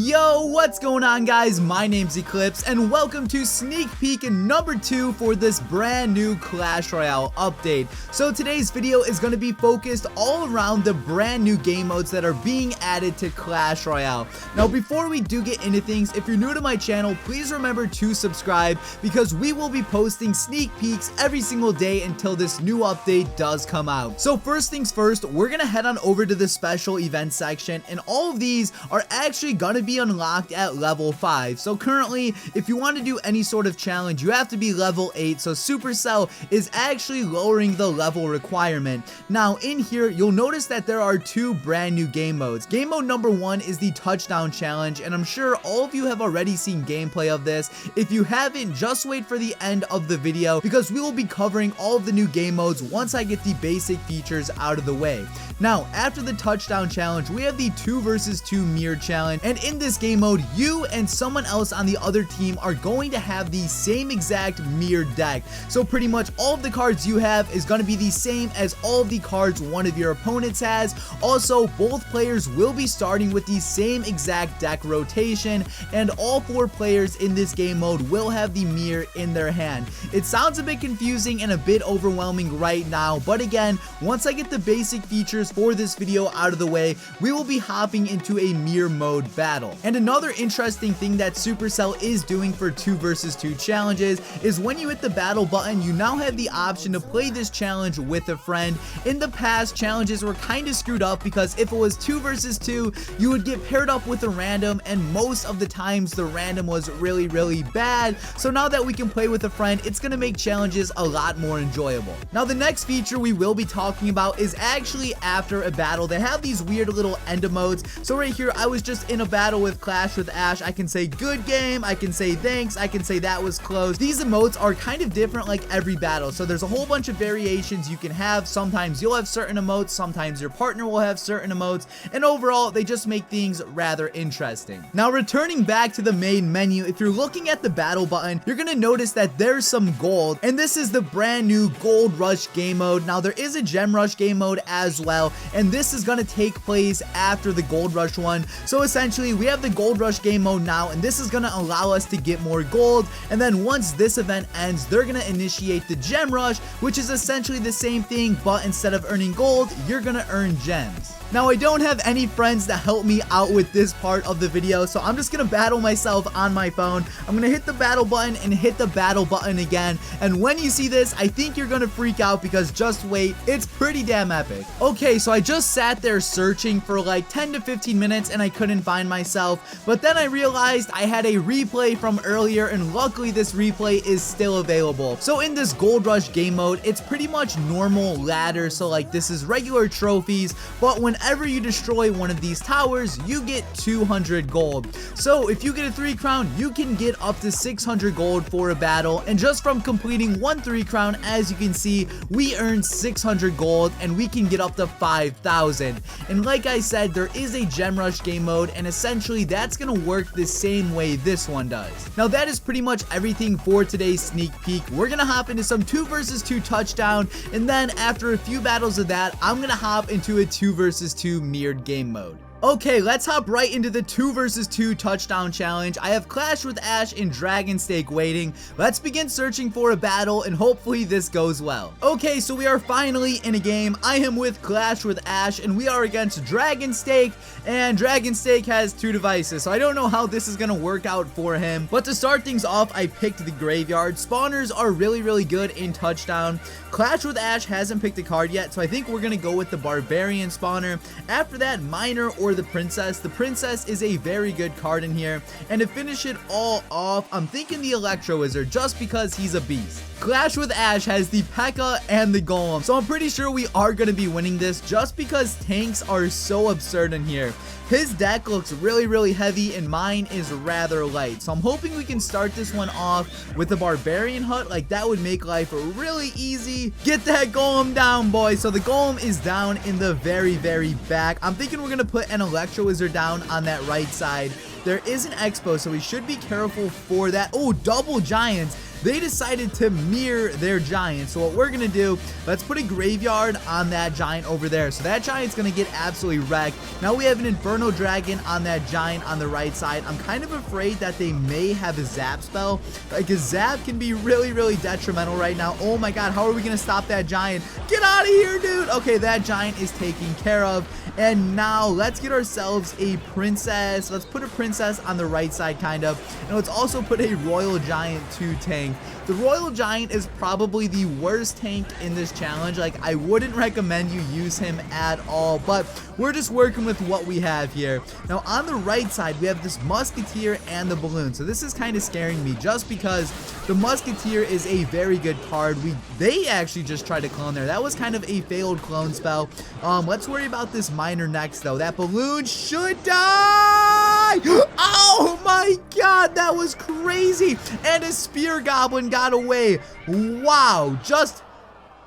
Yo, what's going on, guys? My name's Eclihpse and welcome to sneak peek number 2 for this brand new Clash Royale update. So today's video is going to be focused all around the brand new game modes that are being added to Clash Royale. Now before we do get into things, if you're new to my channel, please remember to subscribe because we will be posting sneak peeks every single day until this new update does come out. So first things first, we're going to head on over to the special event section, and all of these are actually going to be unlocked at level 5. So currently, if you want to do any sort of challenge, you have to be level 8. So Supercell is actually lowering the level requirement. Now in here, you'll notice that there are 2 brand new game modes. Game mode number 1 is the touchdown challenge, and I'm sure all of you have already seen gameplay of this. If you haven't, just wait for the end of the video because we will be covering all of the new game modes once I get the basic features out of the way. Now, after the touchdown challenge, we have the 2 versus 2 mirror challenge, and in this game mode, you and someone else on the other team are going to have the same exact mirror deck. So pretty much all of the cards you have is going to be the same as all of the cards one of your opponents has. Also, both players will be starting with the same exact deck rotation, and all 4 players in this game mode will have the mirror in their hand. It sounds a bit confusing and a bit overwhelming right now, but again, once I get the basic features for this video out of the way, we will be hopping into a mirror mode battle. And another interesting thing that Supercell is doing for 2 versus 2 challenges is when you hit the battle button, you now have the option to play this challenge with a friend. In the past, challenges were kind of screwed up because if it was 2 versus 2, you would get paired up with a random, and most of the times the random was really bad. So now that we can play with a friend, it's going to make challenges a lot more enjoyable. Now the next feature we will be talking about is actually after a battle. They have these weird little end emotes. So right here, I was just in a battle with Clash with Ash. I can say good game, I can say thanks, I can say that was close. These emotes are kind of different like every battle, so there's a whole bunch of variations you can have. Sometimes you'll have certain emotes, sometimes your partner will have certain emotes, and overall they just make things rather interesting. Now returning back to the main menu, if you're looking at the battle button, you're gonna notice that there's some gold, and this is the brand new Gold Rush game mode. Now there is a Gem Rush game mode as well, and this is gonna take place after the Gold Rush one. So essentially we have the Gold Rush game mode now, and this is gonna allow us to get more gold, and then once this event ends, they're gonna initiate the Gem Rush, which is essentially the same thing, but instead of earning gold, you're gonna earn gems. Now I don't have any friends to help me out with this part of the video, so I'm just gonna battle myself on my phone. I'm gonna hit the battle button and hit the battle button again, and when you see this, I think you're gonna freak out because just wait, it's pretty damn epic. Okay, so I just sat there searching for like 10 to 15 minutes and I couldn't find myself, but then I realized I had a replay from earlier, and luckily this replay is still available. So in this Gold Rush game mode, it's pretty much normal ladder, so like this is regular trophies, but whenever you destroy one of these towers, you get 200 gold. So if you get a 3 crown, you can get up to 600 gold for a battle, and just from completing one 3 crown, as you can see, we earned 600 gold and we can get up to 5,000. And like I said, there is a Gem Rush game mode, and essentially that's gonna work the same way this one does. Now that is pretty much everything for today's sneak peek. We're gonna hop into some 2 versus 2 touchdown, and then after a few battles of that, I'm gonna hop into a 2 versus 2 mirrored game mode. Okay, let's hop right into the 2 versus 2 touchdown challenge. I have Clash with Ash and Dragon Stake waiting. Let's begin searching for a battle, and hopefully this goes well. Okay, so we are finally in a game. I am with Clash with Ash, and we are against Dragon Stake, and Dragon Stake has 2 devices, so I don't know how this is gonna work out for him. But to start things off, I picked the Graveyard. Spawners are really good in touchdown. Clash with Ash hasn't picked a card yet, so I think we're gonna go with the Barbarian spawner. After that, Miner or the Princess. The Princess is a very good card in here, and to finish it all off, I'm thinking the Electro Wizard just because he's a beast. Clash with Ash has the P.E.K.K.A. and the Golem, so I'm pretty sure we are going to be winning this just because tanks are so absurd in here. His deck looks really heavy and mine is rather light, so I'm hoping we can start this one off with the Barbarian Hut. Like that would make life really easy. Get that Golem down, boy. So the Golem is down in the very back. I'm thinking we're going to put an Electro Wizard down on that right side. There is an Expo, so we should be careful for that. Oh, double Giants. they decided to mirror their giant. So what we're gonna do, let's put a graveyard on that giant over there. So that giant's gonna get absolutely wrecked. Now we have an Inferno Dragon on that giant on the right side. I'm kind of afraid that they may have a zap spell. Like a zap can be really, really detrimental right now. Oh my god, how are we gonna stop that giant? Get out of here, dude. Okay, that giant is taken care of. And now let's get ourselves a princess. Let's put a princess on the right side, kind of. And let's also put a royal giant to tank. The royal giant is probably the worst tank in this challenge. Like, I wouldn't recommend you use him at all, but we're just working with what we have here. Now on the right side, we have this musketeer and the balloon. So this is kind of scaring me just because the musketeer is a very good card. They actually just tried to clone there. That was kind of a failed clone spell. Let's worry about this miner next though. That balloon should die. Oh my god, that was crazy. And a spear goblin got away.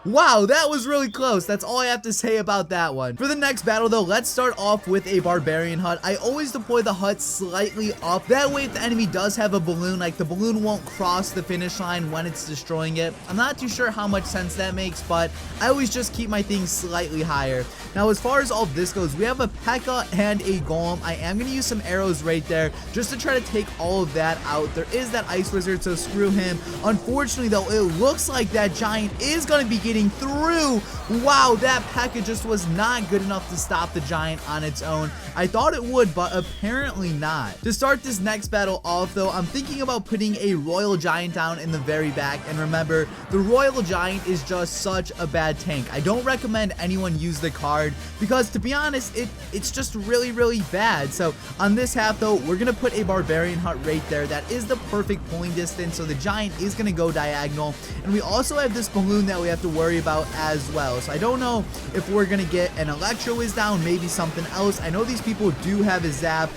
Wow, that was really close. That's all I have to say about that one. For the next battle though, let's start off with a barbarian hut. I always deploy the hut slightly up. That way if the enemy does have a balloon, like the balloon won't cross the finish line when it's destroying it. I'm not too sure how much sense that makes, but I always just keep my things slightly higher. Now as far as all of this goes, we have a P.E.K.K.A and a golem. I am going to use some arrows right there just to try to take all of that out. There is that ice wizard, so screw him. Unfortunately though, it looks like that giant is going to be getting through. Wow, that P.E.K.K.A just was not good enough to stop the giant on its own. I thought it would, but apparently not. To start this next battle off though, I'm thinking about putting a royal giant down in the very back. And remember, the royal giant is just such a bad tank. I don't recommend anyone use the card because, to be honest, it's just really, really bad. So on this half though, we're gonna put a barbarian hut right there. That is the perfect pulling distance, so the giant is gonna go diagonal. And we also have this balloon that we have to worry about as well. So I don't know if we're gonna get an Electro Whiz down, maybe something else. I know these people do have a zap.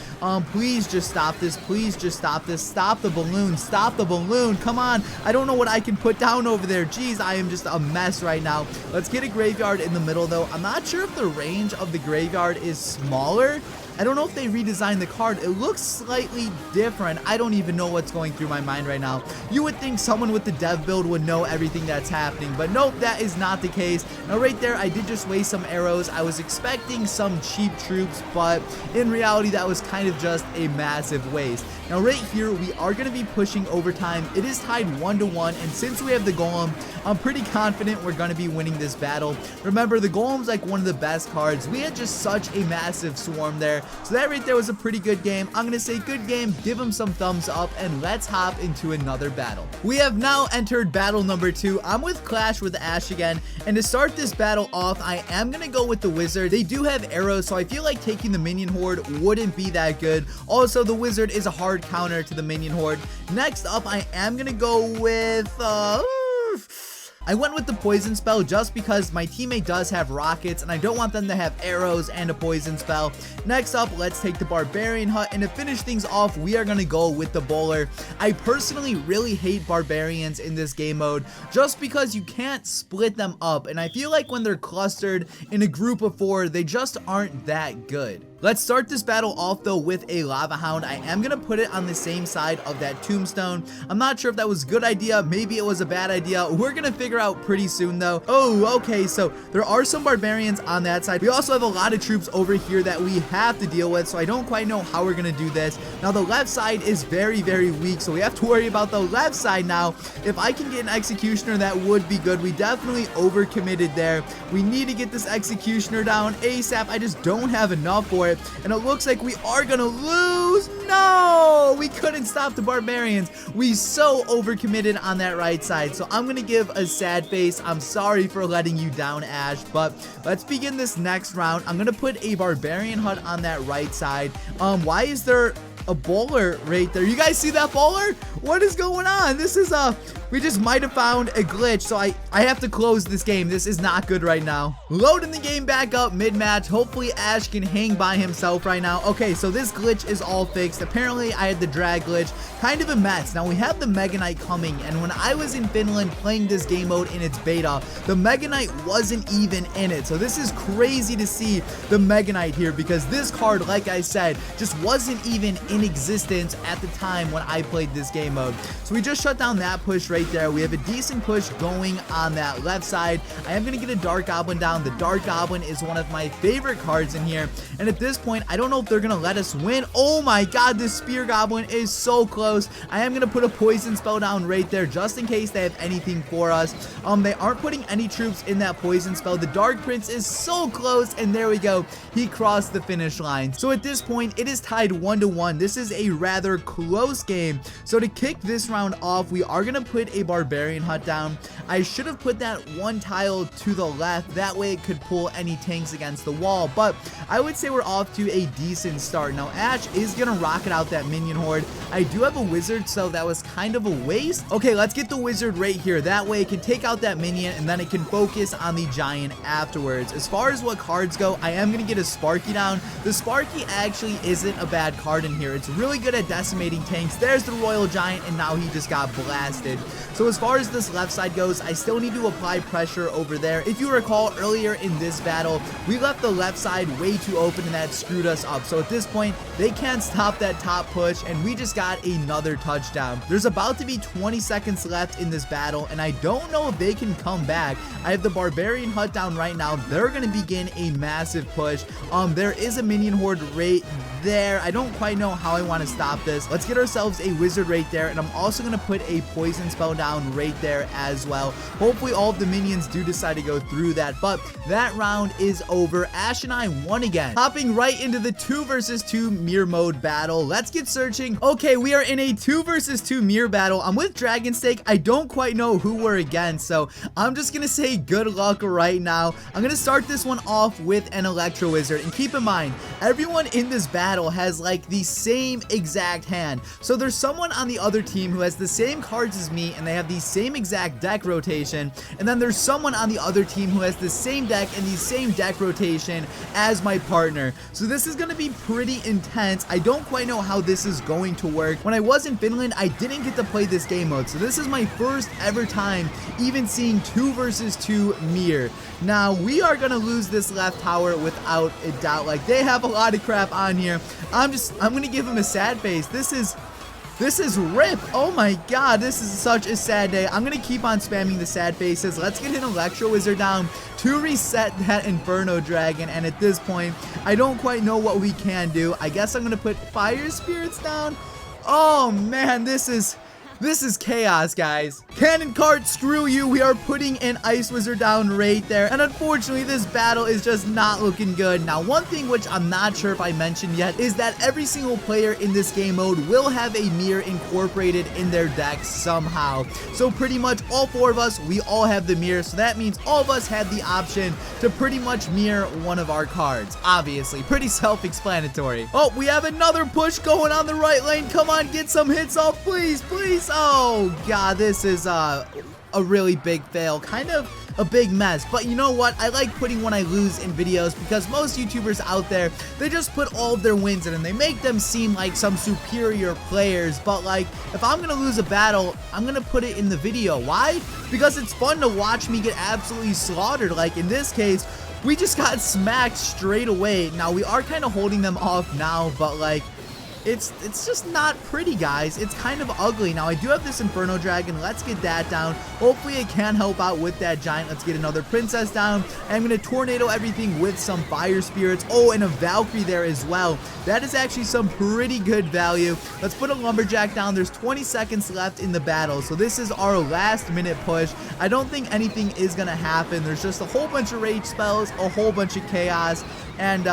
Please just stop this. Please just stop this. Stop the balloon. Stop the balloon. Come on. I don't know what I can put down over there. Jeez, I am just a mess right now. Let's get a graveyard in the middle though. I'm not sure if the range of the graveyard is smaller. I don't know if they redesigned the card. It looks slightly different. I don't even know what's going through my mind right now. You would think someone with the dev build would know everything that's happening, but nope, that is not the case. Now right there, I did just waste some arrows. I was expecting some cheap troops, but in reality, that was kind of just a massive waste. Now right here, we are going to be pushing overtime. It is tied 1-1, and since we have the golem, I'm pretty confident we're going to be winning this battle. Remember, the golem's like one of the best cards. We had just such a massive swarm there. So that right there was a pretty good game. I'm going to say good game, give him some thumbs up, and let's hop into another battle. We have now entered battle number 2. I'm with Clash with Ash again, and to start this battle off, I am going to go with the wizard. They do have arrows, so I feel like taking the minion horde wouldn't be that good. Also, the wizard is a hard counter to the minion horde. Next up, I am going to go with... I went with the poison spell just because my teammate does have rockets and I don't want them to have arrows and a poison spell. Next up, let's take the barbarian hut, and to finish things off, we are going to go with the bowler. I personally really hate barbarians in this game mode just because you can't split them up, and I feel like when they're clustered in a group of 4, they just aren't that good. Let's start this battle off though with a lava hound. I am going to put it on the same side of that tombstone. I'm not sure if that was a good idea. Maybe it was a bad idea. We're going to figure out pretty soon though. Oh, okay. So there are some barbarians on that side. We also have a lot of troops over here that we have to deal with. So I don't quite know how we're going to do this. Now the left side is very, very weak. So we have to worry about the left side now. If I can get an executioner, that would be good. We definitely overcommitted there. We need to get this executioner down ASAP. I just don't have enough for it. And it looks like we are gonna lose. No, we couldn't stop the barbarians. We so overcommitted on that right side. So I'm gonna give a sad face. I'm sorry for letting you down, Ash, but let's begin this next round. I'm gonna put a barbarian hut on that right side. Why is there a bowler right there? You guys see that bowler? What is going on? This is we just might have found a glitch, so I have to close this game. This is not good right now. Loading the game back up mid-match. Hopefully Ash can hang by himself right now. Okay, so this glitch is all fixed. Apparently I had the drag glitch. Kind of a mess. Now we have the Mega Knight coming, and when I was in Finland playing this game mode in its beta, the Mega Knight wasn't even in it. So this is crazy to see the Mega Knight here, because this card, like I said, just wasn't even in existence at the time when I played this game game mode. So we just shut down that push right there. We have a decent push going on that left side. I am going to get a Dark Goblin down. The Dark Goblin is one of my favorite cards in here. And at this point, I don't know if they're going to let us win. Oh my god, this Spear Goblin is so close. I am going to put a poison spell down right there just in case they have anything for us. They aren't putting any troops in that poison spell. The Dark Prince is so close, and there we go. He crossed the finish line. So at this point, it is tied 1-1. This is a rather close game. So to kick this round off, we are going to put a Barbarian Hut down. I should have put that one tile to the left. That way it could pull any tanks against the wall. But I would say we're off to a decent start. Now, Ash is going to rocket out that minion horde. I do have a wizard, so that was kind of a waste. Okay, let's get the wizard right here. That way it can take out that minion, and then it can focus on the giant afterwards. As far as what cards go, I am going to get a Sparky down. The Sparky actually isn't a bad card in here. It's really good at decimating tanks. There's the Royal Giant, and now he just got blasted. So as far as this left side goes, I still need to apply pressure over there. If you recall, earlier in this battle, we left the left side way too open, and that screwed us up. So at this point, they can't stop that top push, and we just got another touchdown. There's about to be 20 seconds left in this battle, and I don't know if they can come back. I have the Barbarian Hut down right now. They're going to begin a massive push. There is a minion horde right there. I don't quite know how I want to stop this. Let's get ourselves a wizard right there, and I'm also going to put a poison spell down right there as well. Hopefully all of the minions do decide to go through that, but that round is over. Ash and I won again. Hopping right into the 2 versus 2 mirror mode battle. Let's get searching. Okay, we are in a 2 versus 2 mirror battle. I'm with Dragonstake. I don't quite know who we're against, so I'm just going to say good luck right now. I'm going to start this one off with an Electro Wizard, and keep in mind, everyone in this battle has like the same exact hand. So there's someone on the other team who has the same cards as me, and they have the same exact deck rotation, and then there's someone on the other team who has the same deck and the same deck rotation as my partner. So this is going to be pretty intense. I don't quite know how this is going to work. When I was in Finland, I didn't get to play this game mode, so this is my first ever time even seeing 2 versus 2 mirror. Now we are going to lose this left tower without a doubt. Like, they have a lot of crap on here. I'm going to give him a sad face. This is rip. Oh my god, this is such a sad day. I'm going to keep on spamming the sad faces. Let's get an Electro Wizard down to reset that Inferno Dragon, and at this point, I don't quite know what we can do. I guess I'm going to put Fire Spirits down. Oh man, this is chaos, guys. Cannon Cart, screw you. We are putting an Ice Wizard down right there. And unfortunately, this battle is just not looking good. Now, one thing which I'm not sure if I mentioned yet is that every single player in this game mode will have a mirror incorporated in their decks somehow. So pretty much all 4 of us, we all have the mirror. So that means all of us have the option to pretty much mirror one of our cards. Obviously, pretty self-explanatory. Oh, we have another push going on the right lane. Come on, get some hits off, please, please. Oh god, this is a really big fail, kind of a big mess. But you know what, I like putting when I lose in videos, because most YouTubers out there, they just put all of their wins in and they make them seem like some superior players. But like, if I'm gonna lose a battle, I'm gonna put it in the video. Why? Because it's fun to watch me get absolutely slaughtered. Like in this case, we just got smacked straight away. Now we are kind of holding them off now, but like, it's just not pretty, guys. It's kind of ugly. Now, I do have this Inferno Dragon. Let's get that down. Hopefully, it can help out with that giant. Let's get another Princess down. I'm going to Tornado everything with some Fire Spirits. Oh, and a Valkyrie there as well. That is actually some pretty good value. Let's put a Lumberjack down. There's 20 seconds left in the battle, so this is our last minute push. I don't think anything is going to happen. There's just a whole bunch of rage spells, a whole bunch of chaos, and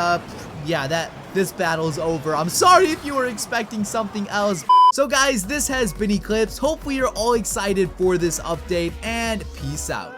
yeah, this battle is over. I'm sorry if you were expecting something else. So guys, this has been Eclihpse. Hopefully you're all excited for this update, and peace out.